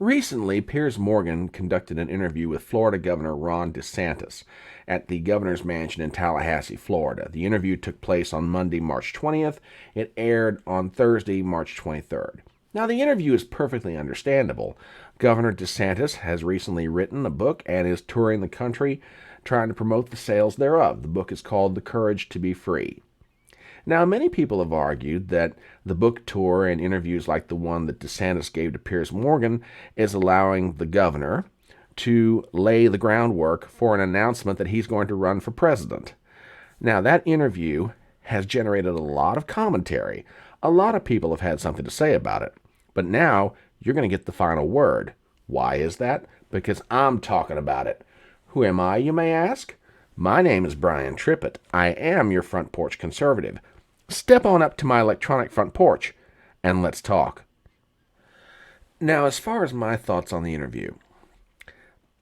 Recently, Piers Morgan conducted an interview with Florida Governor Ron DeSantis at the governor's mansion in Tallahassee, Florida. The interview took place on Monday, March 20th. It aired on Thursday, March 23rd. Now, the interview is perfectly understandable. Governor DeSantis has recently written a book and is touring the country trying to promote the sales thereof. The book is called The Courage to be Free. Now, many people have argued that the book tour and interviews like the one that DeSantis gave to Piers Morgan is allowing the governor to lay the groundwork for an announcement that he's going to run for president. Now, that interview has generated a lot of commentary. A lot of people have had something to say about it. But now you're going to get the final word. Why is that? Because I'm talking about it. Who am I, you may ask? My name is Brian Trippett. I am your front porch conservative. Step on up to my electronic front porch and let's talk. Now, as far as my thoughts on the interview,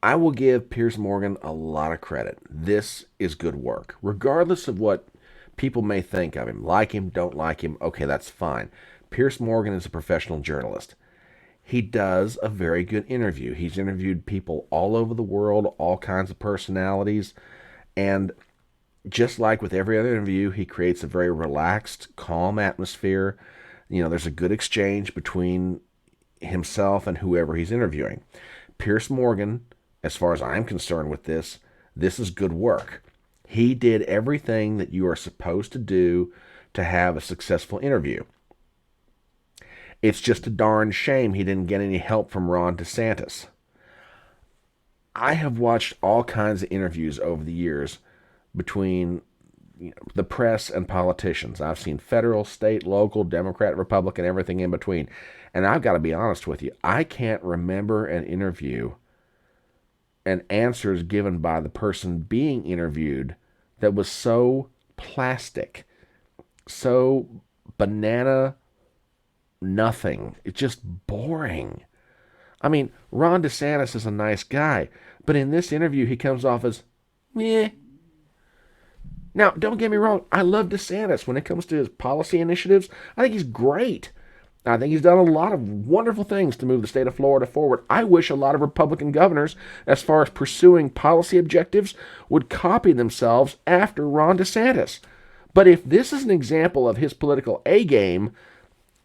I will give Piers Morgan a lot of credit. This is good work. Regardless of what people may think of him, like him, don't like him, okay, that's fine. Piers Morgan is a professional journalist. He does a very good interview. He's interviewed people all over the world, all kinds of personalities, and just like with every other interview, he creates a very relaxed, calm atmosphere. There's a good exchange between himself and whoever he's interviewing. Piers Morgan, as far as I'm concerned with this is good work. He did everything that you are supposed to do to have a successful interview. It's just a darn shame he didn't get any help from Ron DeSantis. I have watched all kinds of interviews over the years between the press and politicians. I've seen federal, state, local, Democrat, Republican, everything in between. And I've got to be honest with you, I can't remember an interview and answers given by the person being interviewed that was so plastic, so banana nothing. It's just boring. I mean, Ron DeSantis is a nice guy, but in this interview he comes off as, meh. Now, don't get me wrong, I love DeSantis. When it comes to his policy initiatives, I think he's great. I think he's done a lot of wonderful things to move the state of Florida forward. I wish a lot of Republican governors, as far as pursuing policy objectives, would copy themselves after Ron DeSantis. But if this is an example of his political A-game,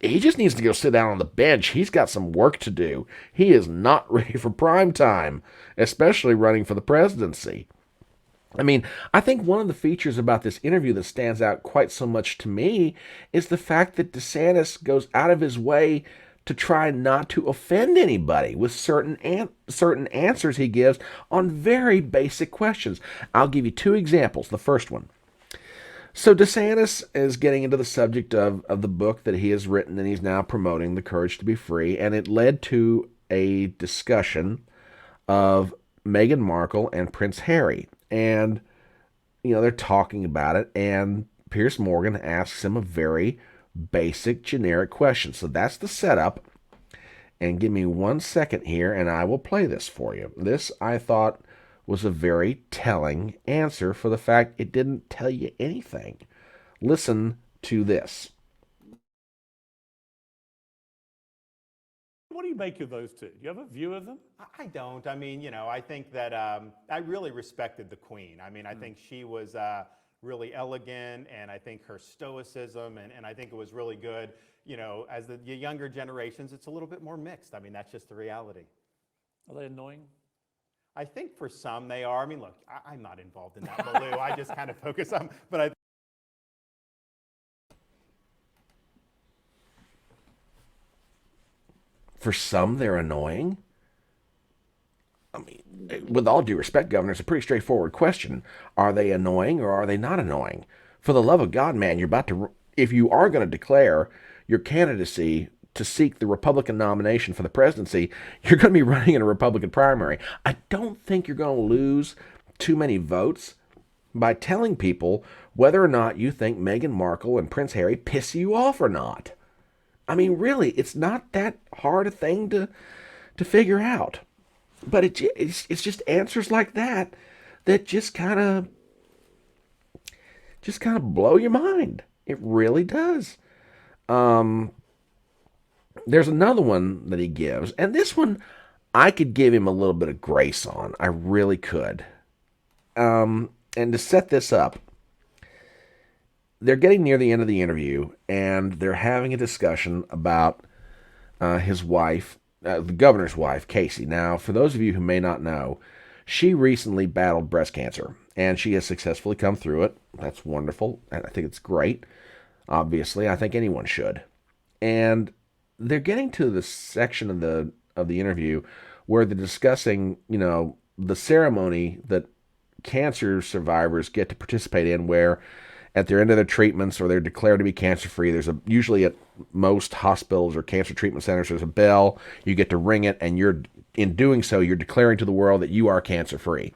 he just needs to go sit down on the bench. He's got some work to do. He is not ready for prime time, especially running for the presidency. I mean, I think one of the features about this interview that stands out quite so much to me is the fact that DeSantis goes out of his way to try not to offend anybody with certain answers he gives on very basic questions. I'll give you two examples. The first one. So DeSantis is getting into the subject of the book that he has written and he's now promoting, The Courage to be Free, and it led to a discussion of Meghan Markle and Prince Harry. And, they're talking about it, and Piers Morgan asks him a very basic, generic question. So that's the setup. And give me 1 second here, and I will play this for you. This, I thought, was a very telling answer for the fact it didn't tell you anything. Listen to this. What do you make of those two? Do you have a view of them? I don't. I mean, I think that I really respected the Queen. I mean, I think she was really elegant, and I think her stoicism, and I think it was really good. As the younger generations, it's a little bit more mixed. I mean, that's just the reality. Are they annoying? I think for some they are. I mean, look, I'm not involved in that, Baloo. I just kind of focus on, but For some, they're annoying. I mean, with all due respect, Governor, it's a pretty straightforward question. Are they annoying or are they not annoying? For the love of God, man, if you are going to declare your candidacy to seek the Republican nomination for the presidency, you're going to be running in a Republican primary. I don't think you're going to lose too many votes by telling people whether or not you think Meghan Markle and Prince Harry piss you off or not. I mean, really, it's not that hard a thing to figure out. But it's just answers like that just kind of blow your mind. It really does. There's another one that he gives, and this one I could give him a little bit of grace on. I really could. And to set this up, they're getting near the end of the interview, and they're having a discussion about his wife, the governor's wife, Casey. Now, for those of you who may not know, she recently battled breast cancer, and she has successfully come through it. That's wonderful, and I think it's great. Obviously, I think anyone should. And they're getting to the section of the interview where they're discussing, the ceremony that cancer survivors get to participate in, where at their end of their treatments or they're declared to be cancer free, there's usually at most hospitals or cancer treatment centers, there's a bell. You get to ring it, and in doing so, you're declaring to the world that you are cancer free.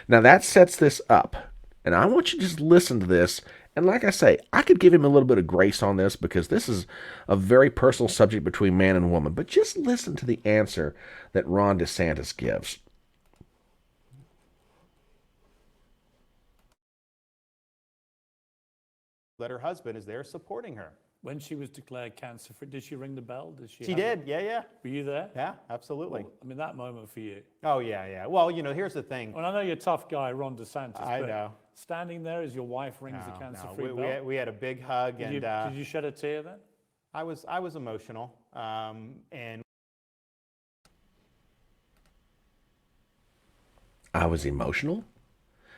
Now that sets this up, and I want you to just listen to this. And like I say, I could give him a little bit of grace on this because this is a very personal subject between man and woman. But just listen to the answer that Ron DeSantis gives. That her husband is there supporting her. When she was declared cancer-free, did she ring the bell? She did, yeah. Were you there? Yeah, absolutely. I mean, that moment for you. Oh, yeah. Well, here's the thing. Well, I know you're a tough guy, Ron DeSantis. I but know. standing there as your wife rings the cancer-free bell. We had a big hug, Did you shed a tear then? I was emotional, and I was emotional?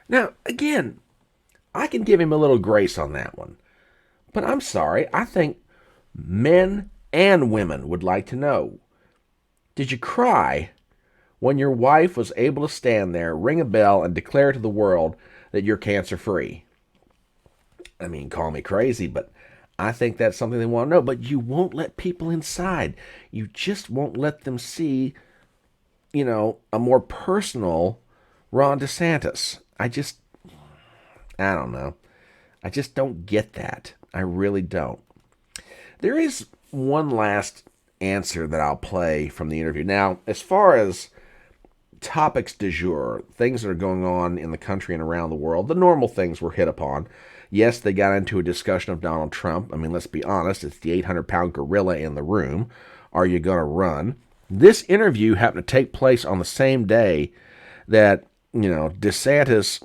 Now, again, I can give him a little grace on that one. But I'm sorry, I think men and women would like to know, did you cry when your wife was able to stand there, ring a bell, and declare to the world that you're cancer-free? I mean, call me crazy, but I think that's something they want to know. But you won't let people inside. You just won't let them see, a more personal Ron DeSantis. I don't know. I just don't get that. I really don't. There is one last answer that I'll play from the interview. Now, as far as topics du jour, things that are going on in the country and around the world, the normal things were hit upon. Yes, they got into a discussion of Donald Trump. I mean, let's be honest, it's the 800-pound gorilla in the room. Are you going to run? This interview happened to take place on the same day that, DeSantis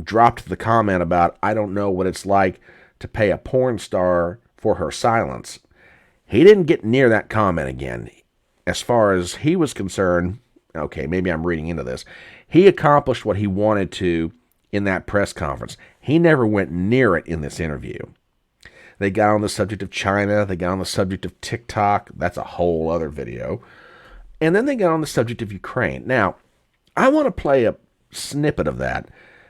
dropped the comment about, I don't know what it's like to pay a porn star for her silence. He didn't get near that comment again. As far as he was concerned, okay, maybe I'm reading into this, he accomplished what he wanted to in that press conference. He never went near it in this interview. They got on the subject of China. They got on the subject of TikTok. That's a whole other video. And then they got on the subject of Ukraine. Now, I want to play a snippet of that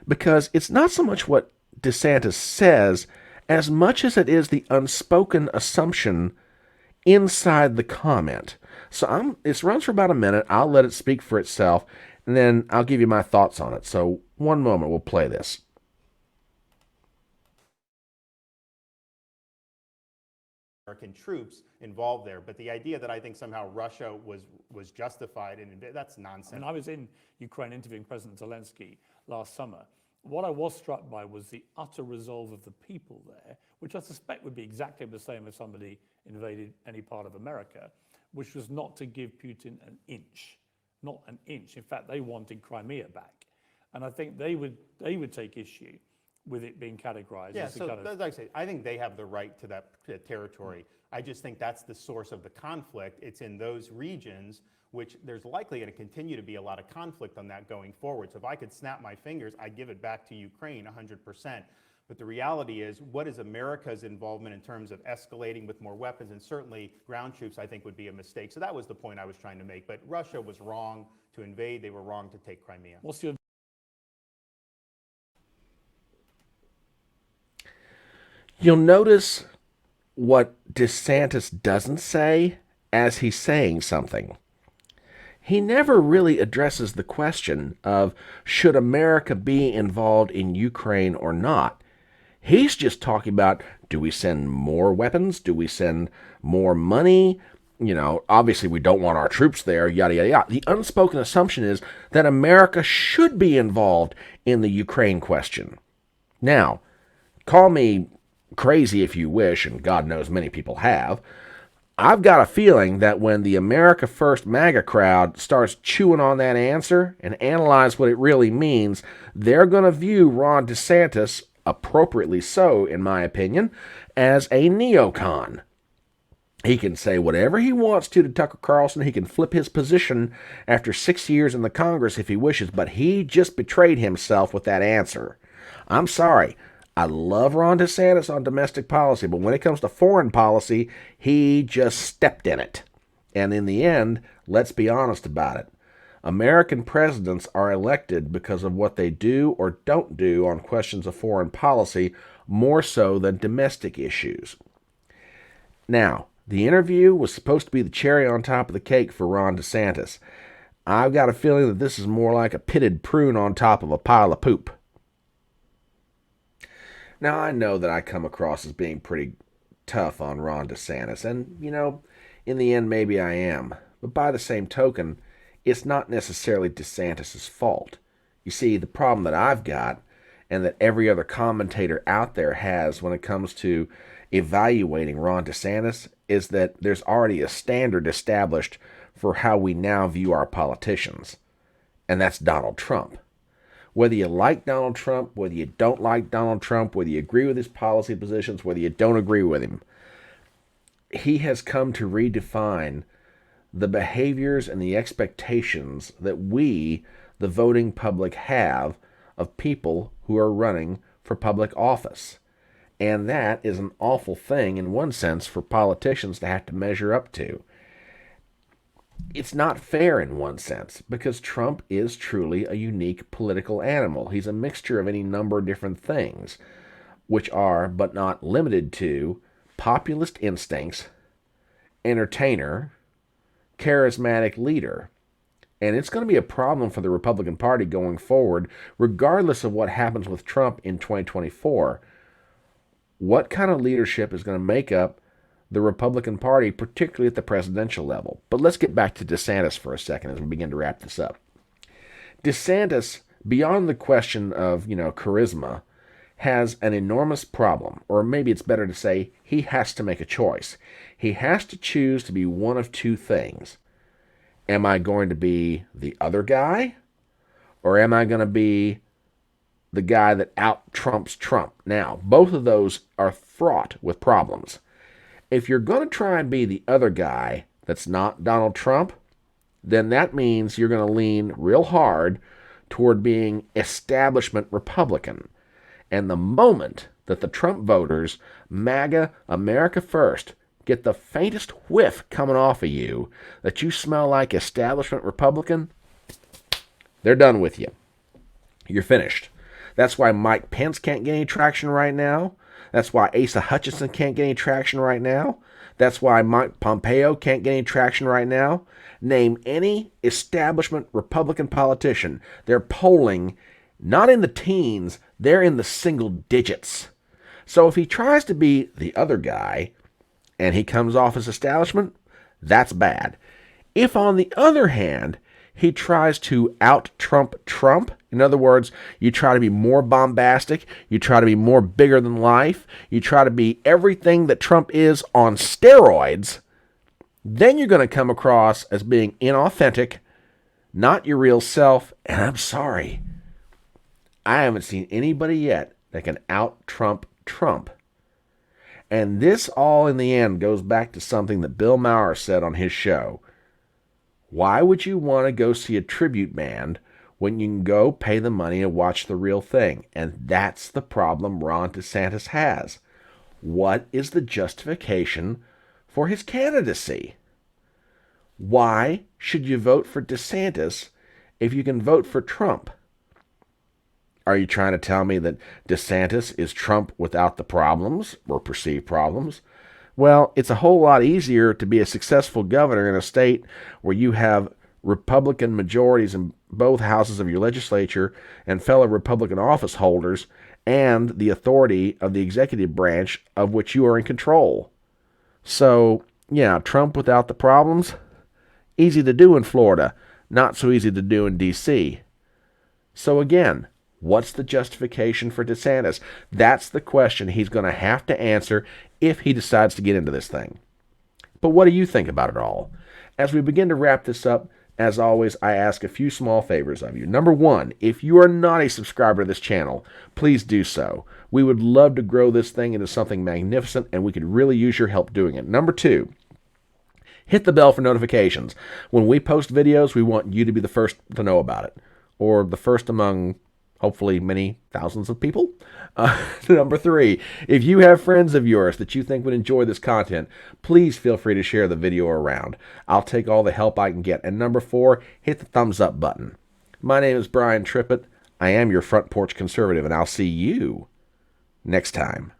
because it's not so much what DeSantis says as much as it is the unspoken assumption inside the comment. So it runs for about a minute. I'll let it speak for itself, and then I'll give you my thoughts on it. So one moment, we'll play this. American troops involved there, but the idea that I think somehow Russia was justified that's nonsense. I mean, I was in Ukraine interviewing President Zelensky last summer. What I was struck by was the utter resolve of the people there, which I suspect would be exactly the same if somebody invaded any part of America, which was not to give Putin an inch, not an inch. In fact, they wanted Crimea back. And I think they would take issue with it being categorized as so like I say, I think they have the right to that territory. I just think that's the source of the conflict. It's in those regions which there's likely going to continue to be a lot of conflict on that going forward. So if I could snap my fingers, I'd give it back to Ukraine 100%. But the reality is, what is America's involvement in terms of escalating with more weapons, and certainly ground troops, I think would be a mistake. So that was the point I was trying to make. But Russia was wrong to invade. They were wrong to take Crimea. What's your You'll notice what DeSantis doesn't say as he's saying something. He never really addresses the question of should America be involved in Ukraine or not. He's just talking about, do we send more weapons? Do we send more money? Obviously we don't want our troops there, yada, yada, yada. The unspoken assumption is that America should be involved in the Ukraine question. Now, call me crazy if you wish, and God knows many people have, I've got a feeling that when the America First MAGA crowd starts chewing on that answer and analyze what it really means, they're going to view Ron DeSantis, appropriately so, in my opinion, as a neocon. He can say whatever he wants to Tucker Carlson. He can flip his position after 6 years in the Congress if he wishes, but he just betrayed himself with that answer. I'm sorry. I love Ron DeSantis on domestic policy, but when it comes to foreign policy, he just stepped in it. And in the end, let's be honest about it. American presidents are elected because of what they do or don't do on questions of foreign policy, more so than domestic issues. Now, the interview was supposed to be the cherry on top of the cake for Ron DeSantis. I've got a feeling that this is more like a pitted prune on top of a pile of poop. Now, I know that I come across as being pretty tough on Ron DeSantis, and, in the end, maybe I am. But by the same token, it's not necessarily DeSantis' fault. You see, the problem that I've got, and that every other commentator out there has when it comes to evaluating Ron DeSantis, is that there's already a standard established for how we now view our politicians, and that's Donald Trump. Whether you like Donald Trump, whether you don't like Donald Trump, whether you agree with his policy positions, whether you don't agree with him, he has come to redefine the behaviors and the expectations that we, the voting public, have of people who are running for public office. And that is an awful thing, in one sense, for politicians to have to measure up to. It's not fair in one sense, because Trump is truly a unique political animal. He's a mixture of any number of different things, which are, but not limited to, populist instincts, entertainer, charismatic leader. And it's going to be a problem for the Republican Party going forward, regardless of what happens with Trump in 2024. What kind of leadership is going to make up the Republican Party, particularly at the presidential level? But let's get back to DeSantis for a second as we begin to wrap this up. DeSantis, beyond the question of, charisma, has an enormous problem, or maybe it's better to say he has to make a choice. He has to choose to be one of two things. Am I going to be the other guy, or am I going to be the guy that out-Trumps Trump? Now, both of those are fraught with problems. If you're going to try and be the other guy that's not Donald Trump, then that means you're going to lean real hard toward being establishment Republican. And the moment that the Trump voters, MAGA, America First, get the faintest whiff coming off of you that you smell like establishment Republican, they're done with you. You're finished. That's why Mike Pence can't get any traction right now. That's why Asa Hutchinson can't get any traction right now. That's why Mike Pompeo can't get any traction right now. Name any establishment Republican politician. They're polling not in the teens, they're in the single digits. So if he tries to be the other guy and he comes off as establishment, that's bad. If, on the other hand, he tries to out-Trump Trump, in other words, you try to be more bombastic, you try to be more bigger than life, you try to be everything that Trump is on steroids, then you're going to come across as being inauthentic, not your real self, and I'm sorry, I haven't seen anybody yet that can out-Trump Trump. And this all in the end goes back to something that Bill Maher said on his show. Why would you want to go see a tribute band when you can go pay the money and watch the real thing? And that's the problem Ron DeSantis has. What is the justification for his candidacy? Why should you vote for DeSantis if you can vote for Trump? Are you trying to tell me that DeSantis is Trump without the problems or perceived problems? Well, it's a whole lot easier to be a successful governor in a state where you have Republican majorities in both houses of your legislature and fellow Republican office holders and the authority of the executive branch of which you are in control. So, yeah, Trump without the problems? Easy to do in Florida, not so easy to do in D.C. So again, what's the justification for DeSantis? That's the question he's going to have to answer if he decides to get into this thing. But what do you think about it all? As we begin to wrap this up, as always, I ask a few small favors of you. Number one, if you are not a subscriber to this channel, please do so. We would love to grow this thing into something magnificent, and we could really use your help doing it. Number two, hit the bell for notifications. When we post videos, we want you to be the first to know about it, or the first among hopefully many thousands of people. Number three, if you have friends of yours that you think would enjoy this content, please feel free to share the video around. I'll take all the help I can get. And number four, hit the thumbs up button. My name is Brian Trippett. I am your front porch conservative, and I'll see you next time.